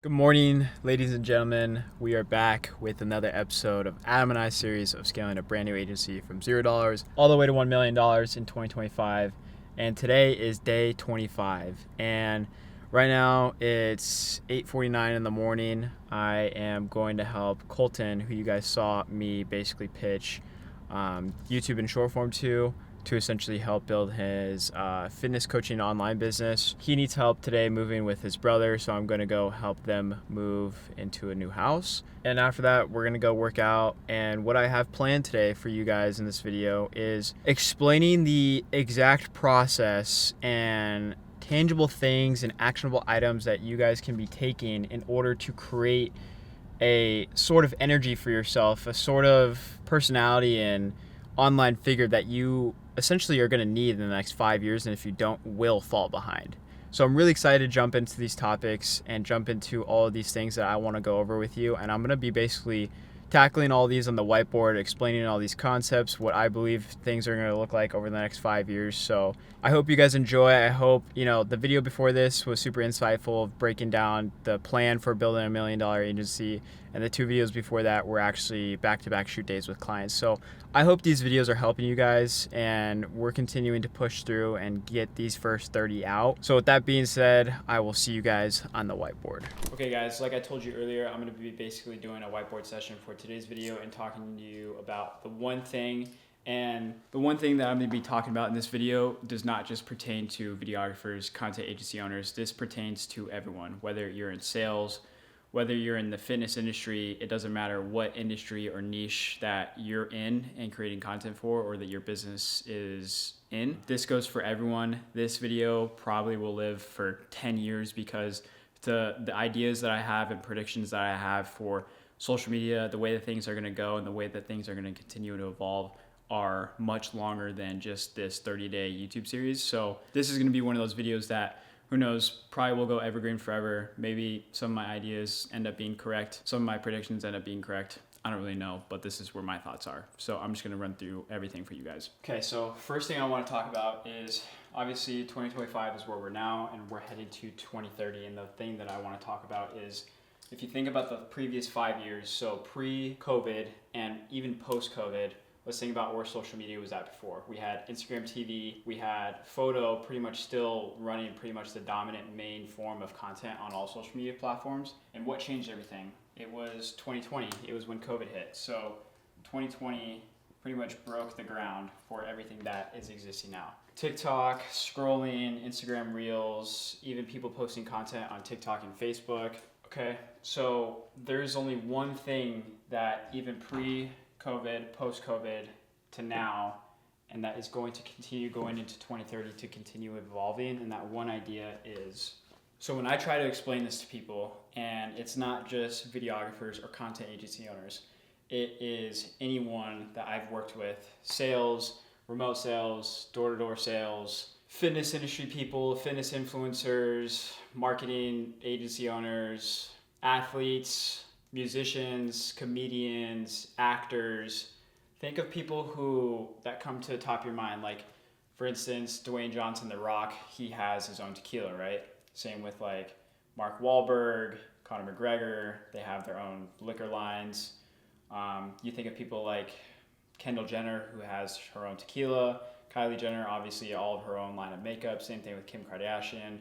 Good morning, ladies and gentlemen. We are back with another episode of Adam and I series of scaling a brand new agency from $0 all the way to $1 million in 2025. And today is day 25. And right now it's 8:49 in the morning. I am going to help Colton, who you guys saw me basically pitch YouTube in short form to essentially help build his fitness coaching online business. He needs help today moving with his brother, so I'm going to go help them move into a new house. And after that, we're going to go work out. And what I have planned today for you guys in this video is explaining the exact process and tangible things and actionable items that you guys can be taking in order to create a sort of energy for yourself, a sort of personality and online figure that you essentially are going to need in the next 5 years, and if you don't, will fall behind. So I'm really excited to jump into these topics and jump into all of these things that I want to go over with you, and I'm going to be basically tackling all these on the whiteboard, explaining all these concepts, what I believe things are going to look like over the next 5 years. So I hope you guys enjoy. I hope, the video before this was super insightful of breaking down the plan for building $1 million agency. And the two videos before that were actually back-to-back shoot days with clients. So I hope these videos are helping you guys, and we're continuing to push through and get these first 30 out. So with that being said, I will see you guys on the whiteboard. Okay guys, like I told you earlier, I'm gonna be basically doing a whiteboard session for today's video and talking to you about the one thing. And the one thing that I'm going to be talking about in this video does not just pertain to videographers, content agency owners. This pertains to everyone, whether you're in sales, whether you're in the fitness industry. It doesn't matter what industry or niche that you're in and creating content for, or that your business is in. This goes for everyone. This video probably will live for 10 years because the ideas that I have and predictions that I have for social media, the way that things are going to go and the way that things are going to continue to evolve are much longer than just this 30-day YouTube series. So this is going to be one of those videos that, who knows, probably will go evergreen forever. Maybe some of my ideas end up being correct. Some of my predictions end up being correct. I don't really know, but this is where my thoughts are. So I'm just going to run through everything for you guys. Okay, so first thing I want to talk about is obviously 2025 is where we're now, and we're headed to 2030. And the thing that I want to talk about is, if you think about the previous 5 years, so pre-COVID and even post-COVID, let's think about where social media was at before. We had Instagram TV, we had photo pretty much still running pretty much the dominant main form of content on all social media platforms. And what changed everything? It was 2020. It was when COVID hit. So 2020 pretty much broke the ground for everything that is existing now. TikTok, scrolling, Instagram Reels, even people posting content on TikTok and Facebook. Okay, so there's only one thing that even pre-COVID, post-COVID to now, and that is going to continue going into 2030 to continue evolving, and that one idea is, so when I try to explain this to people, and it's not just videographers or content agency owners, it is anyone that I've worked with, sales, remote sales, door-to-door sales, fitness industry people, fitness influencers, marketing agency owners, athletes, musicians, comedians, actors. Think of people that come to the top of your mind. Like, for instance, Dwayne Johnson, The Rock, he has his own tequila, right? Same with like Mark Wahlberg, Conor McGregor, they have their own liquor lines. You think of people like Kendall Jenner, who has her own tequila. Kylie Jenner, obviously all of her own line of makeup. Same thing with Kim Kardashian.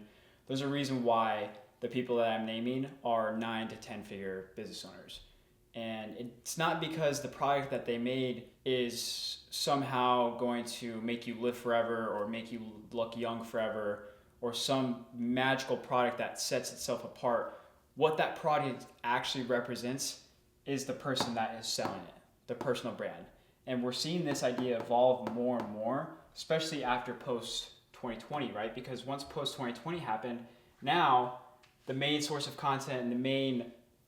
There's a reason why the people that I'm naming are 9 to 10 figure business owners. And it's not because the product that they made is somehow going to make you live forever or make you look young forever, or some magical product that sets itself apart. What that product actually represents is the person that is selling it, the personal brand. And we're seeing this idea evolve more and more, especially after post 2020, right? Because once post 2020 happened, now the main source of content and the main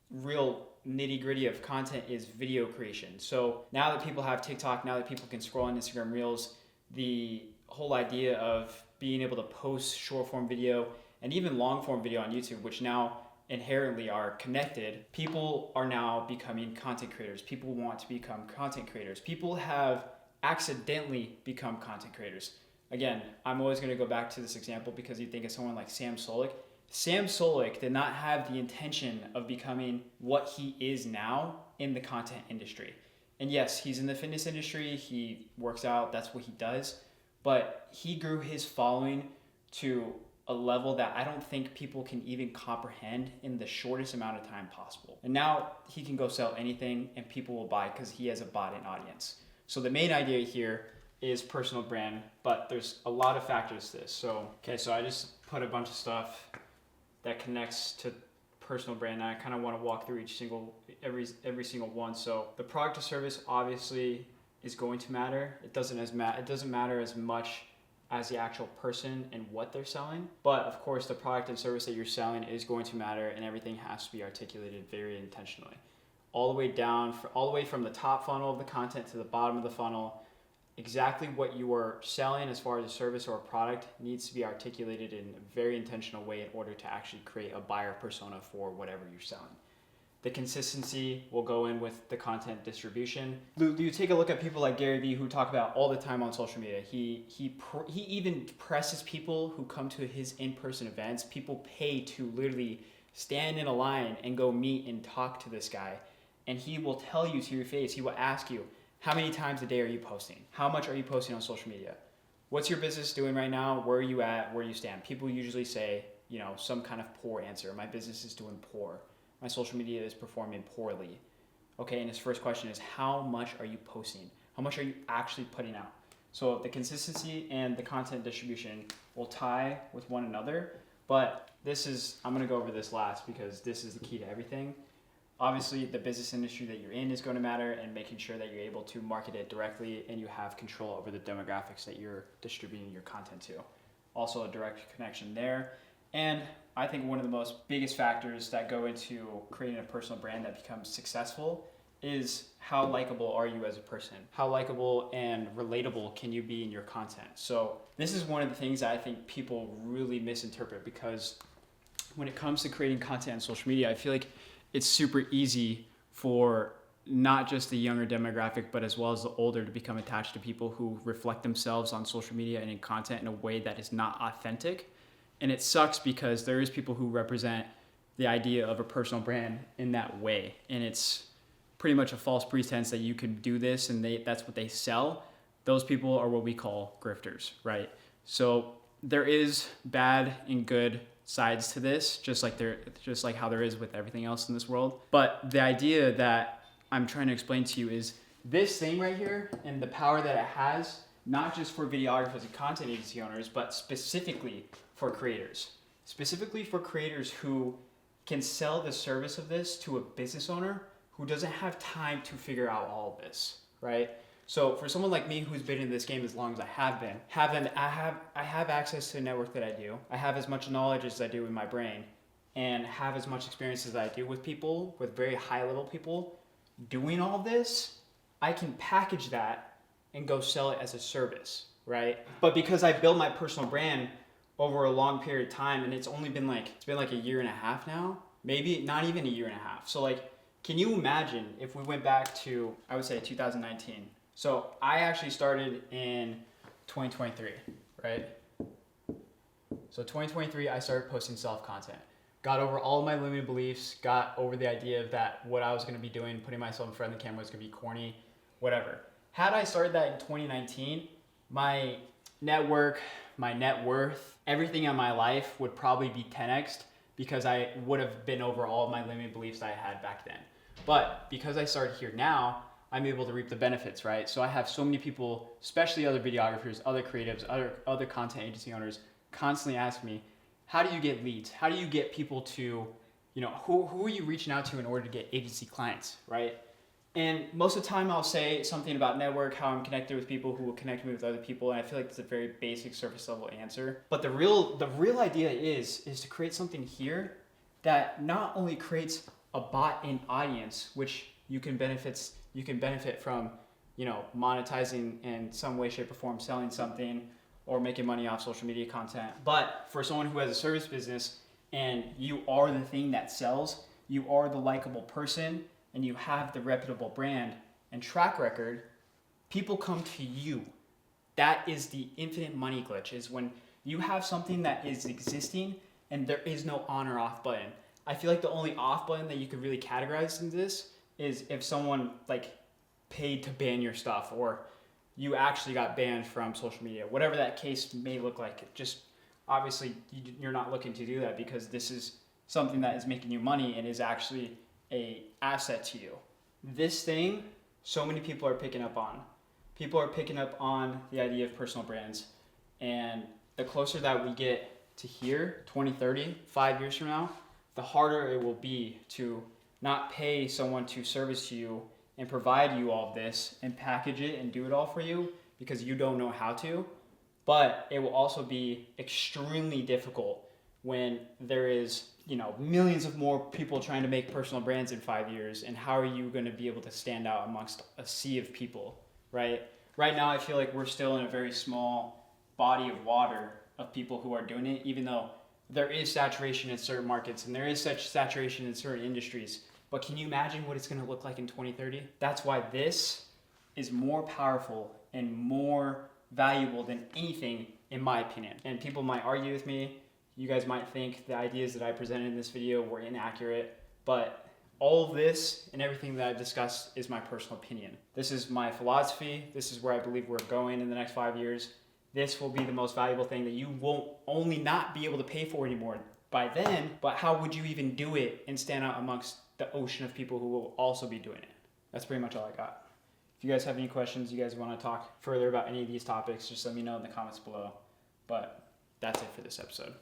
real nitty gritty of content is video creation. So now that people have TikTok, now that people can scroll on Instagram Reels, the whole idea of being able to post short form video and even long form video on YouTube, which now inherently are connected, people are now becoming content creators. People want to become content creators. People have accidentally become content creators. Again, I'm always going to go back to this example because you think of someone like Sam Solik. Sam Solik did not have the intention of becoming what he is now in the content industry. And yes, he's in the fitness industry, he works out, that's what he does, but he grew his following to a level that I don't think people can even comprehend in the shortest amount of time possible. And now he can go sell anything and people will buy because he has a bought-in audience. So the main idea here is personal brand, but there's a lot of factors to this. So I just put a bunch of stuff that connects to personal brand. I kind of want to walk through every single one. So the product or service obviously is going to matter. It doesn't matter as much as the actual person and what they're selling, but of course the product and service that you're selling is going to matter, and everything has to be articulated very intentionally, all the way from the top funnel of the content to the bottom of the funnel. Exactly what you are selling as far as a service or a product needs to be articulated in a very intentional way in order to actually create a buyer persona for whatever you're selling. The consistency will go in with the content distribution. You take a look at people like Gary Vee, who talk about all the time on social media. He even presses people who come to his in-person events. People pay to literally stand in a line and go meet and talk to this guy. And he will tell you to your face, he will ask you, how many times a day are you posting? How much are you posting on social media? What's your business doing right now? Where are you at? Where do you stand? People usually say, some kind of poor answer. My business is doing poor. My social media is performing poorly. Okay, and his first question is, how much are you posting? How much are you actually putting out? So the consistency and the content distribution will tie with one another, but I'm gonna go over this last because this is the key to everything. Obviously, the business industry that you're in is going to matter, and making sure that you're able to market it directly and you have control over the demographics that you're distributing your content to. Also a direct connection there. And I think one of the most biggest factors that go into creating a personal brand that becomes successful is how likable are you as a person? How likable and relatable can you be in your content? So this is one of the things that I think people really misinterpret, because when it comes to creating content on social media, I feel like it's super easy for not just the younger demographic, but as well as the older, to become attached to people who reflect themselves on social media and in content in a way that is not authentic. And it sucks because there is people who represent the idea of a personal brand in that way. And it's pretty much a false pretense that you can do this and that's what they sell. Those people are what we call grifters, right? So there is bad and good sides to this, just like how there is with everything else in this world. But the idea that I'm trying to explain to you is this thing right here and the power that it has, not just for videographers and content agency owners, but specifically for creators. Specifically for creators who can sell the service of this to a business owner who doesn't have time to figure out all of this, right? So for someone like me who's been in this game as long as I have been, I have access to the network that I do. I have as much knowledge as I do in my brain, and have as much experience as I do with people, with very high level people doing all this. I can package that and go sell it as a service, right? But because I built my personal brand over a long period of time, and it's been like a year and a half now, maybe not even a year and a half. So can you imagine if we went back to, I would say 2019. So I actually started in 2023, right? So 2023, I started posting self-content. Got over all of my limited beliefs, got over the idea of that what I was going to be doing, putting myself in front of the camera was going to be corny, whatever. Had I started that in 2019, my network, my net worth, everything in my life would probably be 10x'd, because I would have been over all of my limited beliefs that I had back then. But because I started here now, I'm able to reap the benefits, right? So I have so many people, especially other videographers, other creatives, other content agency owners, constantly ask me, how do you get leads? How do you get people to, who are you reaching out to in order to get agency clients, right? And most of the time I'll say something about network, how I'm connected with people who will connect me with other people, and I feel like that's a very basic surface level answer. But the real idea is to create something here that not only creates a bought-in audience, which you can benefit from, monetizing in some way, shape, or form, selling something or making money off social media content. But for someone who has a service business and you are the thing that sells, you are the likable person, and you have the reputable brand and track record, people come to you. That is the infinite money glitch, is when you have something that is existing and there is no on or off button. I feel like the only off button that you could really categorize into this is if someone like paid to ban your stuff, or you actually got banned from social media, whatever that case may look like. Just obviously you're not looking to do that because this is something that is making you money and is actually a asset to you. This thing, so many people are picking up on. People are picking up on the idea of personal brands, and the closer that we get to here, 2030, 5 years from now, the harder it will be to not pay someone to service you and provide you all of this and package it and do it all for you because you don't know how to. But it will also be extremely difficult when there is, millions of more people trying to make personal brands in 5 years. And how are you going to be able to stand out amongst a sea of people, right? Right now, I feel like we're still in a very small body of water of people who are doing it, even though there is saturation in certain markets and there is such saturation in certain industries. But can you imagine what it's going to look like in 2030? That's why this is more powerful and more valuable than anything, in my opinion. And people might argue with me. You guys might think the ideas that I presented in this video were inaccurate, but all of this and everything that I've discussed is my personal opinion. This is my philosophy. This is where I believe we're going in the next 5 years. This will be the most valuable thing that you won't only not be able to pay for anymore by then, but how would you even do it and stand out amongst the ocean of people who will also be doing it? That's pretty much all I got. If you guys have any questions, you guys want to talk further about any of these topics, just let me know in the comments below. But that's it for this episode.